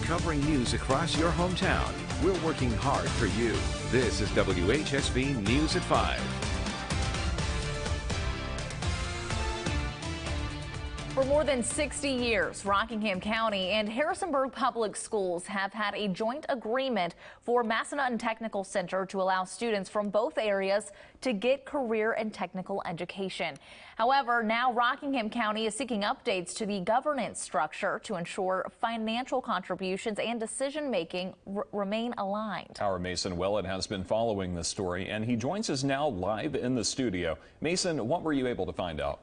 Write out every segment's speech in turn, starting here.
covering news across your hometown. We're working hard for you. This is WHSB News at 5. For more than 60 years, Rockingham County and Harrisonburg Public Schools have had a joint agreement for Massanutten Technical Center to allow students from both areas to get career and technical education. However, now Rockingham County is seeking updates to the governance structure to ensure financial contributions and decision-making remain aligned. Our Mason Willett has been following this story, and he joins us now live in the studio. Mason, what were you able to find out?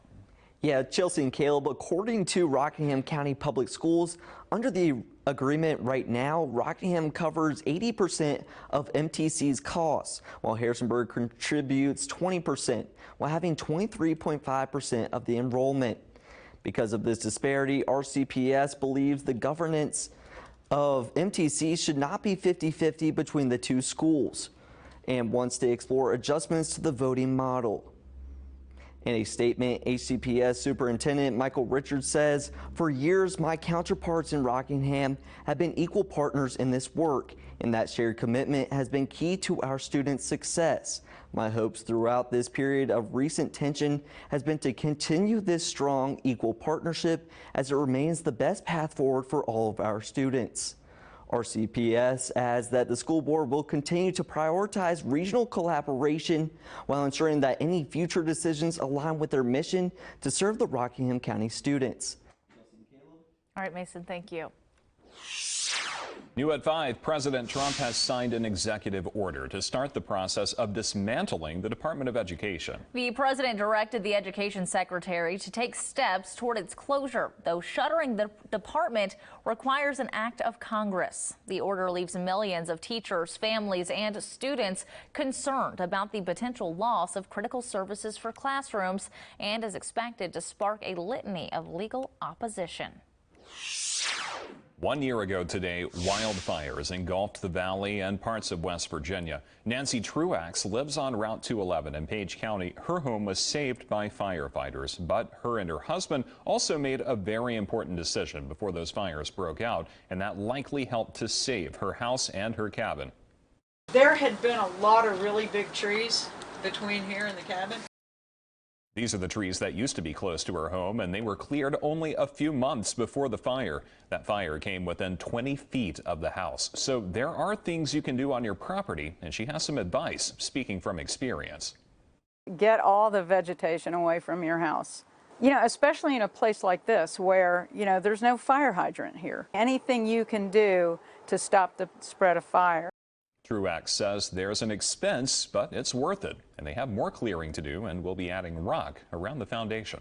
Yeah, Chelsea and Caleb, according to Rockingham County Public Schools, under the agreement right now, Rockingham covers 80% of MTC's costs, while Harrisonburg contributes 20%, while having 23.5% of the enrollment. Because of this disparity, RCPS believes the governance of MTC should not be 50-50 between the two schools and wants to explore adjustments to the voting model. In a statement, HCPS Superintendent Michael Richards says, "For years, my counterparts in Rockingham have been equal partners in this work, and that shared commitment has been key to our students' success. My hopes throughout this period of recent tension has been to continue this strong, equal partnership as it remains the best path forward for all of our students." RCPS adds that the school board will continue to prioritize regional collaboration while ensuring that any future decisions align with their mission to serve the Rockingham County students. All right, Mason, thank you. New at 5, President Trump has signed an executive order to start the process of dismantling the Department of Education. The president directed the education secretary to take steps toward its closure, though shuttering the department requires an act of Congress. The order leaves millions of teachers, families, and students concerned about the potential loss of critical services for classrooms and is expected to spark a litany of legal opposition. 1 year ago today, wildfires engulfed the valley and parts of West Virginia. Nancy Truax lives on Route 211 in Page County. Her home was saved by firefighters, but her and her husband also made a very important decision before those fires broke out, and that likely helped to save her house and her cabin. There had been a lot of really big trees between here and the cabin. These are the trees that used to be close to her home, and they were cleared only a few months before the fire. That fire came within 20 feet of the house. So there are things you can do on your property, and she has some advice, speaking from experience. Get all the vegetation away from your house. You know, especially in a place like this where, you know, there's no fire hydrant here. Anything you can do to stop the spread of fire. Truax says there's an expense, but it's worth it, and they have more clearing to do and will be adding rock around the foundation.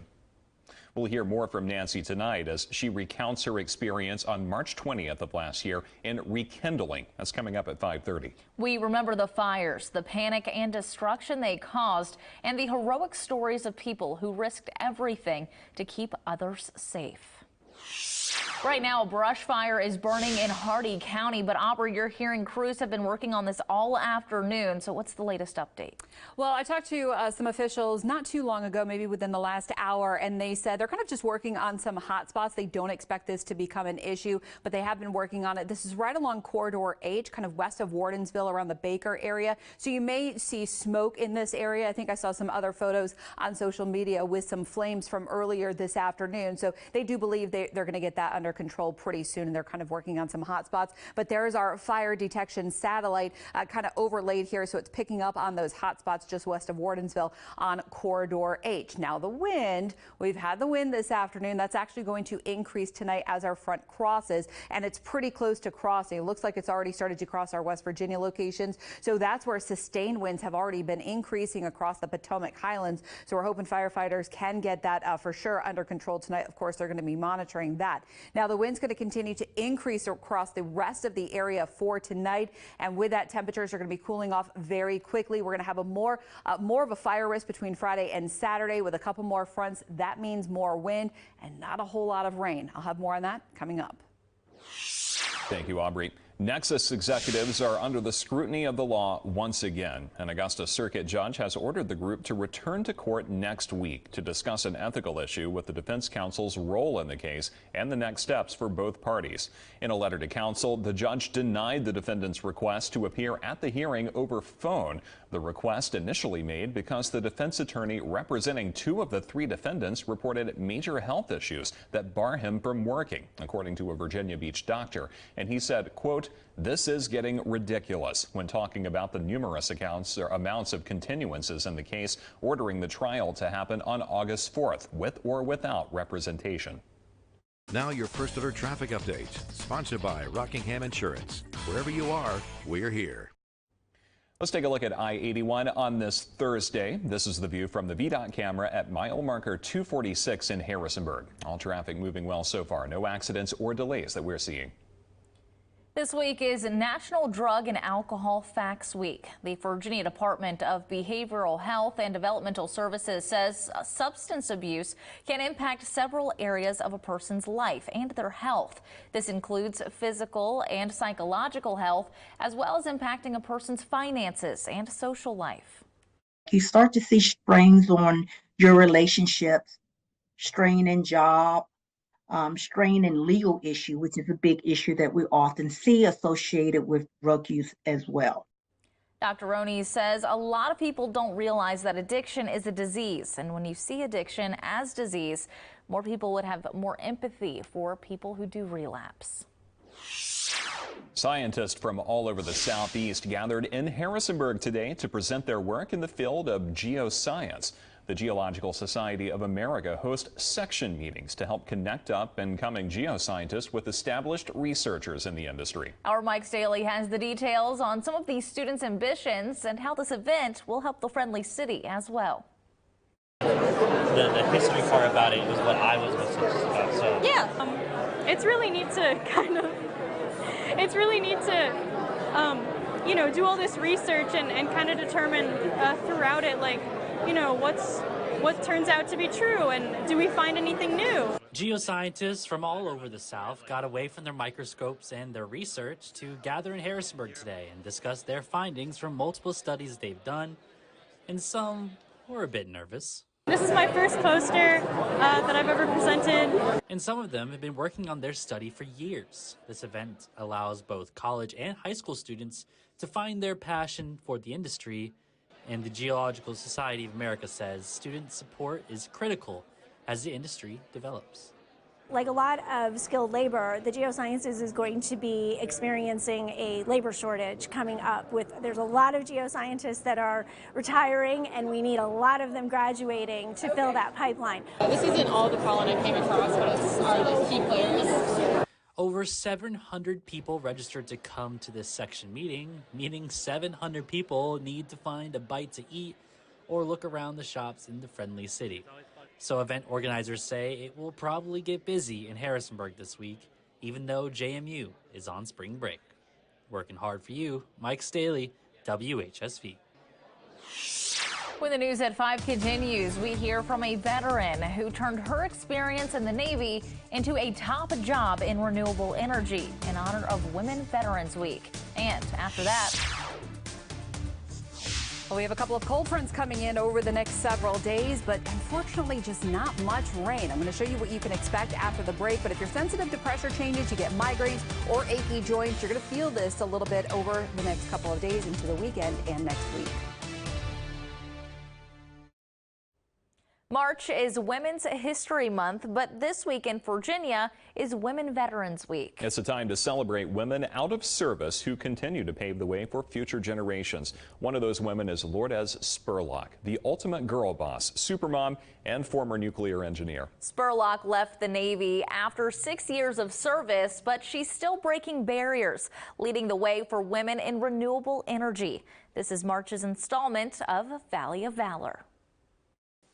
We'll hear more from Nancy tonight as she recounts her experience on March 20th of last year in rekindling. That's coming up at 5:30. We remember the fires, the panic and destruction they caused, and the heroic stories of people who risked everything to keep others safe. Right now, a brush fire is burning in Hardy County, but Aubrey, you're hearing crews have been working on this all afternoon. So what's the latest update? Well, I talked to some officials not too long ago, maybe within the last hour, and they said they're kind of just working on some hot spots. They don't expect this to become an issue, but they have been working on it. This is right along Corridor H, kind of west of Wardensville, around the Baker area. So you may see smoke in this area. I think I saw some other photos on social media with some flames from earlier this afternoon. So they do believe they're going to get that under control pretty soon, and they're kind of working on some hot spots. But there's our fire detection satellite kind of overlaid here, so it's picking up on those hot spots just west of Wardensville on Corridor H. Now the wind, we've had the wind this afternoon. That's actually going to increase tonight as our front crosses, and it's pretty close to crossing. It looks like it's already started to cross our West Virginia locations, so that's where sustained winds have already been increasing across the Potomac Highlands. So we're hoping firefighters can get that for sure under control tonight. Of course, they're going to be monitoring that. Now the wind's going to continue to increase across the rest of the area for tonight, and with that, temperatures are going to be cooling off very quickly. We're going to have a more of a fire risk between Friday and Saturday with a couple more fronts. That means more wind and not a whole lot of rain. I'll have more on that coming up. Thank you, Aubrey. Nexus executives are under the scrutiny of the law once again. An Augusta Circuit judge has ordered the group to return to court next week to discuss an ethical issue with the defense counsel's role in the case and the next steps for both parties. In a letter to counsel, the judge denied the defendant's request to appear at the hearing over phone. The request initially made because the defense attorney representing 2 of the 3 defendants reported major health issues that bar him from working, according to a Virginia Beach doctor. And he said, quote, "This is getting ridiculous," when talking about the numerous amounts of continuances in the case, ordering the trial to happen on August 4th, with or without representation. Now your First Alert traffic update, sponsored by Rockingham Insurance. Wherever you are, we're here. Let's take a look at I-81 on this Thursday. This is the view from the VDOT camera at mile marker 246 in Harrisonburg. All traffic moving well so far. No accidents or delays that we're seeing. This week is National Drug and Alcohol Facts Week. The Virginia Department of Behavioral Health and Developmental Services says substance abuse can impact several areas of a person's life and their health. This includes physical and psychological health, as well as impacting a person's finances and social life. You start to see strains on your relationships, strain in job, strain and legal issue, which is a big issue that we often see associated with drug use as well. Dr. Roney says a lot of people don't realize that addiction is a disease. And when you see addiction as disease, more people would have more empathy for people who do relapse. Scientists from all over the Southeast gathered in Harrisonburg today to present their work in the field of geoscience. The Geological Society of America hosts section meetings to help connect up incoming geoscientists with established researchers in the industry. Our Mike Staley has the details on some of these students' ambitions and how this event will help the friendly city as well. The history part about it was what I was most interested about. So yeah, it's really neat to do all this research and kind of determine throughout it, like, what turns out to be true, and do we find anything new? Geoscientists from all over the South got away from their microscopes and their research to gather in Harrisonburg today and discuss their findings from multiple studies they've done, and some were a bit nervous. This is my first poster that I've ever presented. And some of them have been working on their study for years. This event allows both college and high school students to find their passion for the industry. And the Geological Society of America says student support is critical as the industry develops. Like a lot of skilled labor, the geosciences is going to be experiencing a labor shortage coming up. There's a lot of geoscientists that are retiring, and we need a lot of them graduating to fill that pipeline. This isn't all the pollen I came across, but it's are the key players. Over 700 people registered to come to this section meeting, meaning 700 people need to find a bite to eat or look around the shops in the friendly city. So event organizers say it will probably get busy in Harrisonburg this week, even though JMU is on spring break. Working hard for you, Mike Staley, WHSV. When the news at 5 continues, we hear from a veteran who turned her experience in the Navy into a top job in renewable energy in honor of Women Veterans Week. And after that, well, we have a couple of cold fronts coming in over the next several days, but unfortunately just not much rain. I'm going to show you what you can expect after the break, but if you're sensitive to pressure changes, you get migraines or achy joints, you're going to feel this a little bit over the next couple of days into the weekend and next week. March is Women's History Month, but this week in Virginia is Women Veterans Week. It's a time to celebrate women out of service who continue to pave the way for future generations. One of those women is Lourdes Spurlock, the ultimate girl boss, supermom, and former nuclear engineer. Spurlock left the Navy after 6 years of service, but she's still breaking barriers, leading the way for women in renewable energy. This is March's installment of Valley of Valor.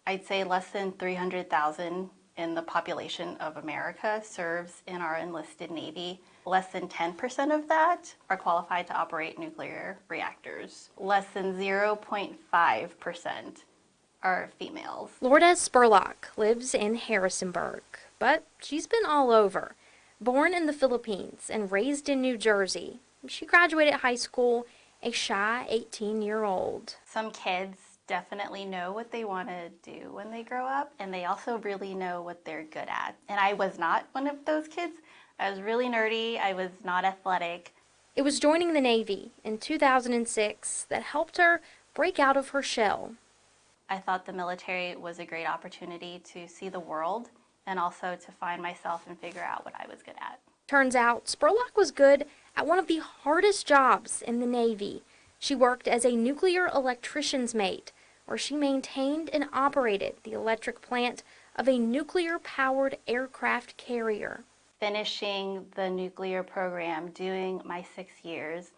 I'd say less than 300,000 in the population of America serves in our enlisted Navy. Less than 10% of that are qualified to operate nuclear reactors. Less than 0.5% are females. Lourdes Spurlock lives in Harrisonburg, but she's been all over. Born in the Philippines and raised in New Jersey, She graduated high school a shy 18-year-old. Some kids definitely know what they want to do when they grow up, and they also really know what they're good at. And I was not one of those kids. I was really nerdy. I was not athletic. It was joining the Navy in 2006 that helped her break out of her shell. I thought the military was a great opportunity to see the world and also to find myself and figure out what I was good at. Turns out Spurlock was good at one of the hardest jobs in the Navy. She worked as a nuclear electrician's mate, where she maintained and operated the electric plant of a nuclear-powered aircraft carrier. Finishing the nuclear program, doing my 6 years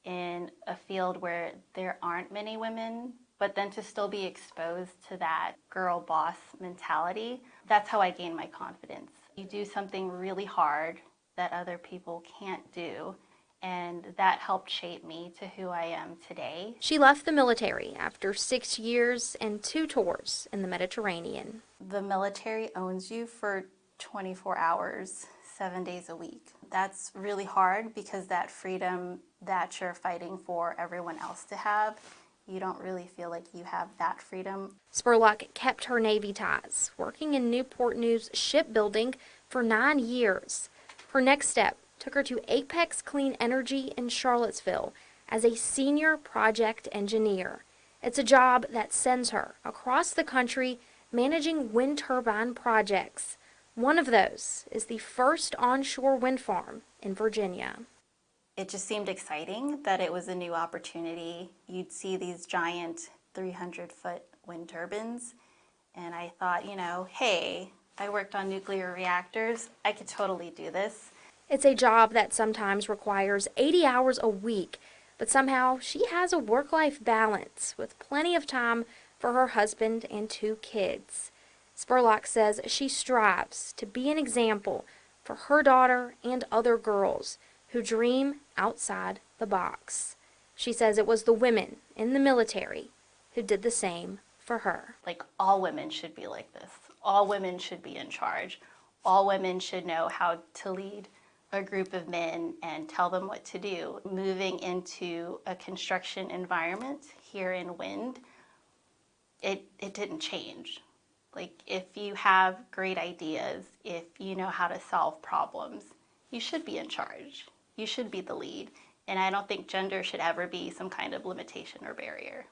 in a field where there aren't many women, but then to still be exposed to that girl boss mentality, that's how I gained my confidence. You do something really hard that other people can't do, and that helped shape me to who I am today. She left the military after 6 years and 2 tours in the Mediterranean. The military owns you for 24 hours, 7 days a week. That's really hard because that freedom that you're fighting for everyone else to have, you don't really feel like you have that freedom. Spurlock kept her Navy ties, working in Newport News shipbuilding for 9 years. Her next step took her to Apex Clean Energy in Charlottesville as a senior project engineer. It's a job that sends her across the country managing wind turbine projects. One of those is the first onshore wind farm in Virginia. It just seemed exciting that it was a new opportunity. You'd see these giant 300-foot wind turbines, and I thought, you know, hey, I worked on nuclear reactors. I could totally do this. It's a job that sometimes requires 80 hours a week, but somehow she has a work-life balance with plenty of time for her husband and 2 kids. Spurlock says she strives to be an example for her daughter and other girls who dream outside the box. She says it was the women in the military who did the same for her. Like, all women should be like this. All women should be in charge. All women should know how to lead a group of men and tell them what to do. Moving into a construction environment here in wind, it didn't change. Like, if you have great ideas, if you know how to solve problems, you should be in charge. You should be the lead. And I don't think gender should ever be some kind of limitation or barrier.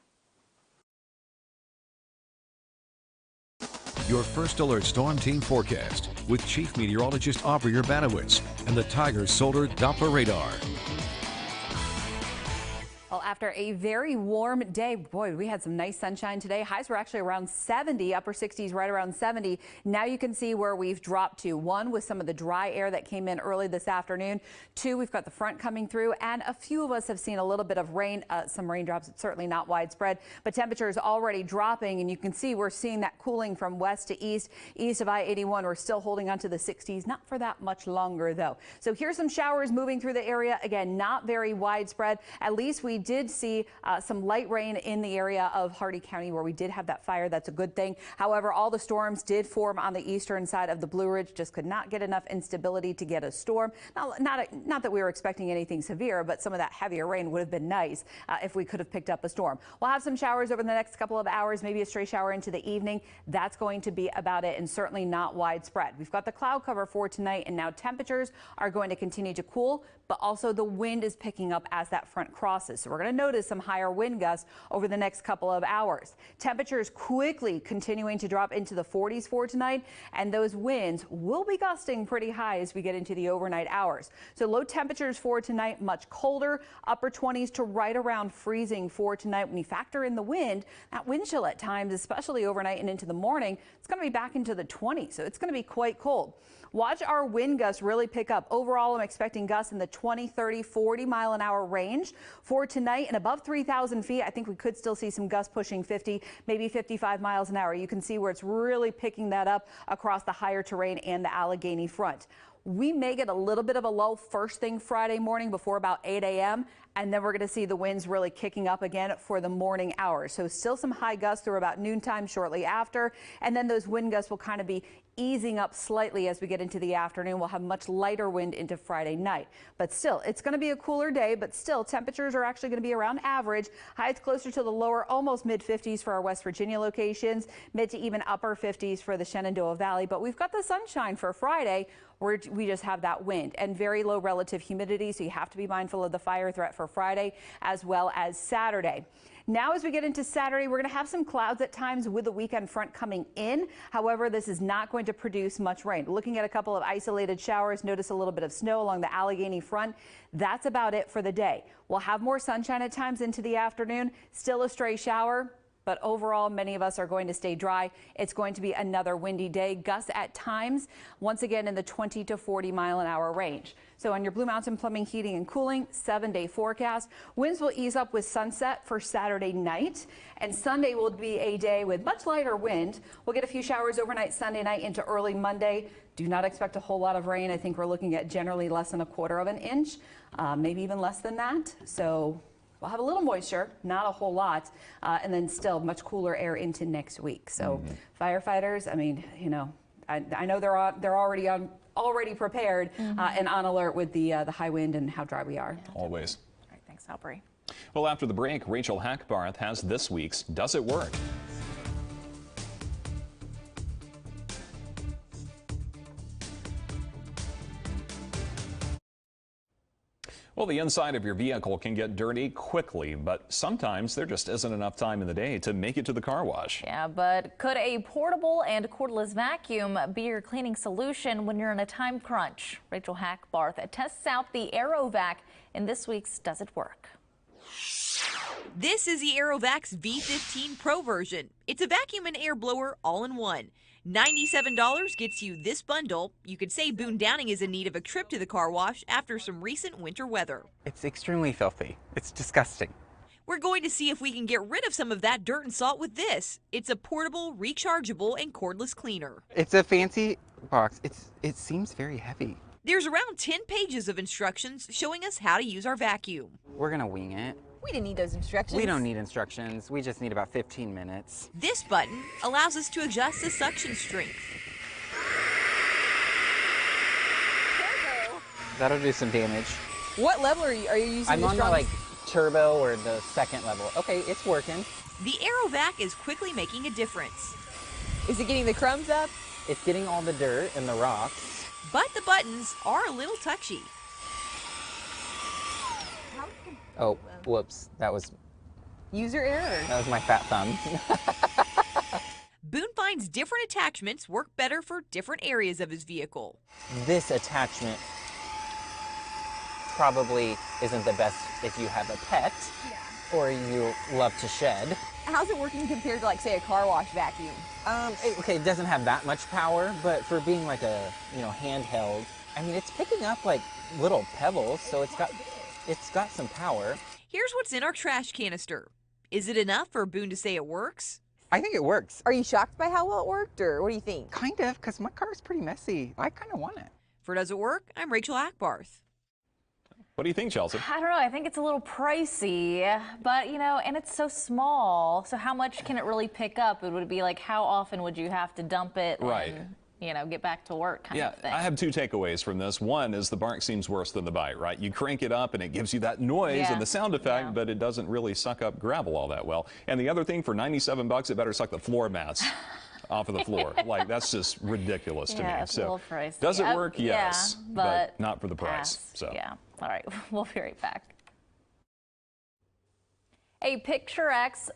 Your First Alert Storm Team forecast with Chief Meteorologist Aubrey Urbanowitz and the Tiger Solar Doppler Radar. Well, after a very warm day, boy, we had some nice sunshine today. Highs were actually around 70, upper 60s right around 70. Now you can see where we've dropped to. 1, with some of the dry air that came in early this afternoon. 2, we've got the front coming through, and a few of us have seen a little bit of rain, some raindrops. It's certainly not widespread, but temperatures already dropping, and you can see we're seeing that cooling from west to east. East of I-81, we're still holding on to the 60s, not for that much longer, though. So here's some showers moving through the area. Again, not very widespread. At least we did see some light rain in the area of Hardee County where we did have that fire. That's a good thing. However, all the storms did form on the eastern side of the Blue Ridge. Just could not get enough instability to get a storm. Not that we were expecting anything severe, but some of that heavier rain would have been nice if we could have picked up a storm. We'll have some showers over the next couple of hours, maybe a stray shower into the evening. That's going to be about it, and certainly not widespread. We've got the cloud cover for tonight, and now temperatures are going to continue to cool, but also the wind is picking up as that front crosses. So we're going to notice some higher wind gusts over the next couple of hours. Temperatures quickly continuing to drop into the 40s for tonight, and those winds will be gusting pretty high as we get into the overnight hours. So low temperatures for tonight, much colder, upper 20s to right around freezing for tonight. When you factor in the wind, that wind chill at times, especially overnight and into the morning, it's going to be back into the 20s, so it's going to be quite cold. Watch our wind gusts really pick up. Overall, I'm expecting gusts in the 20, 30, 40 mile an hour range for tonight, and above 3,000 feet, I think we could still see some gusts pushing 50, maybe 55 miles an hour. You can see where it's really picking that up across the higher terrain and the Allegheny front. We may get a little bit of a lull first thing Friday morning before about 8 a.m. and then we're going to see the winds really kicking up again for the morning hours. So still some high gusts through about noontime shortly after, and then those wind gusts will kind of be easing up slightly as we get into the afternoon. We'll have much lighter wind into Friday night. But still, it's going to be a cooler day, but still temperatures are actually going to be around average. Highs closer to the lower, almost mid-50s for our West Virginia locations, mid to even upper 50s for the Shenandoah Valley. But we've got the sunshine for Friday, where we just have that wind and very low relative humidity, so you have to be mindful of the fire threat for Friday as well as Saturday. Now, as we get into Saturday, we're going to have some clouds at times with the weekend front coming in. However, this is not going to produce much rain. Looking at a couple of isolated showers, notice a little bit of snow along the Allegheny front. That's about it for the day. We'll have more sunshine at times into the afternoon, still a stray shower. But overall, many of us are going to stay dry. It's going to be another windy day. Gusts at times, once again, in the 20 to 40 mile an hour range. So on your Blue Mountain Plumbing, Heating and Cooling 7-day forecast, winds will ease up with sunset for Saturday night. And Sunday will be a day with much lighter wind. We'll get a few showers overnight Sunday night into early Monday. Do not expect a whole lot of rain. I think we're looking at generally less than 1/4 of an inch, maybe even less than that. So we'll have a little moisture, not a whole lot, and then still much cooler air into next week. So firefighters, I mean, you know, I know they're already prepared and on alert with the high wind and how dry we are. Always. All right, thanks, Aubrey. Well, after the break, Rachel Hackbarth has this week's Does It Work? Well, the inside of your vehicle can get dirty quickly, but sometimes there just isn't enough time in the day to make it to the car wash. Yeah, but could a portable and cordless vacuum be your cleaning solution when you're in a time crunch? Rachel Hackbarth tests out the AeroVac in this week's Does It Work? This is the AeroVac's V15 Pro version. It's a vacuum and air blower all in one. $97 gets you this bundle. You could say Boone Downing is in need of a trip to the car wash after some recent winter weather. It's extremely filthy. It's disgusting. We're going to see if we can get rid of some of that dirt and salt with this. It's a portable, rechargeable, and cordless cleaner. It's a fancy box. It seems very heavy. There's around 10 pages of instructions showing us how to use our vacuum. We're gonna wing it. We didn't need those instructions. We don't need instructions. We just need about 15 minutes. This button allows us to adjust the suction strength. That'll do some damage. What level are you using? I'm on the turbo or the second level. Okay, it's working. The AeroVac is quickly making a difference. Is it getting the crumbs up? It's getting all the dirt and the rocks. But the buttons are a little touchy. Oh, whoops. That was user error. That was my fat thumb. Boone finds different attachments work better for different areas of his vehicle. This attachment probably isn't the best if you have a pet or you love to shed. How's it working compared to, like, say, a car wash vacuum? Okay, it doesn't have that much power, but for being like a, handheld, I mean, it's picking up like little pebbles, so it's got some power. Here's what's in our trash canister. Is it enough for Boone to say it works? I think it works. Are you shocked by how well it worked, or what do you think? Kind of, because my car is pretty messy. I kind of want it. For Does It Work, I'm Rachel Hackbarth. What do you think, Chelsea? I don't know. I think it's a little pricey, but, and it's so small. So how much can it really pick up? It would be like, how often would you have to dump it? Right. And, get back to work kind of thing. I have two takeaways from this. One is the bark seems worse than the bite, right? You crank it up and it gives you that noise and the sound effect, but it doesn't really suck up gravel all that well. And the other thing, for $97, it better suck the floor mats off of the floor. Like, that's just ridiculous to me. It's a little pricey. Does it work? Yes, but not for the price. So. Yeah. All right. We'll be right back. A picturesque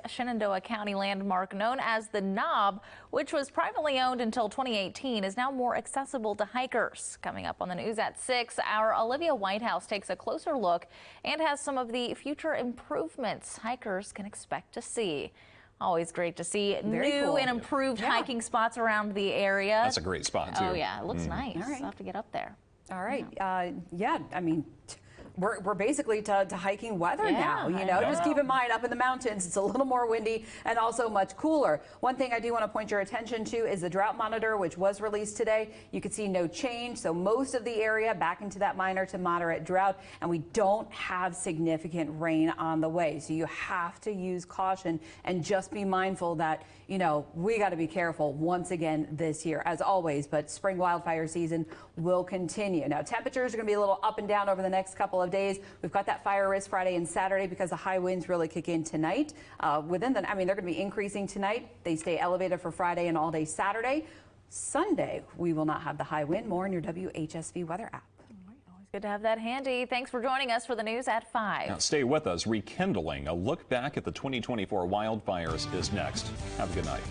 Shenandoah County landmark known as the Knob, which was privately owned until 2018, is now more accessible to hikers. Coming up on the news at 6, our Olivia Whitehouse takes a closer look and has some of the future improvements hikers can expect to see. Always great to see new and improved hiking spots around the area. That's a great spot, too. Oh, yeah. It looks nice. All right. I'll have to get up there. All right. Yeah, I mean, we're basically to hiking weather now. You know, just keep in mind up in the mountains, it's a little more windy and also much cooler. One thing I do want to point your attention to is the drought monitor, which was released today. You can see no change. So most of the area back into that minor to moderate drought, and we don't have significant rain on the way. So you have to use caution and just be mindful that, you know, we got to be careful once again this year, as always, but spring wildfire season will continue. Now, temperatures are going to be a little up and down over the next couple of days. We've got that fire risk Friday and Saturday because the high winds really kick in tonight. They're going to be increasing tonight. They stay elevated for Friday and all day Saturday. Sunday, we will not have the high wind. More in your WHSV weather app. Always good to have that handy. Thanks for joining us for the news at 5. Now stay with us. Rekindling, a look back at the 2024 wildfires is next. Have a good night.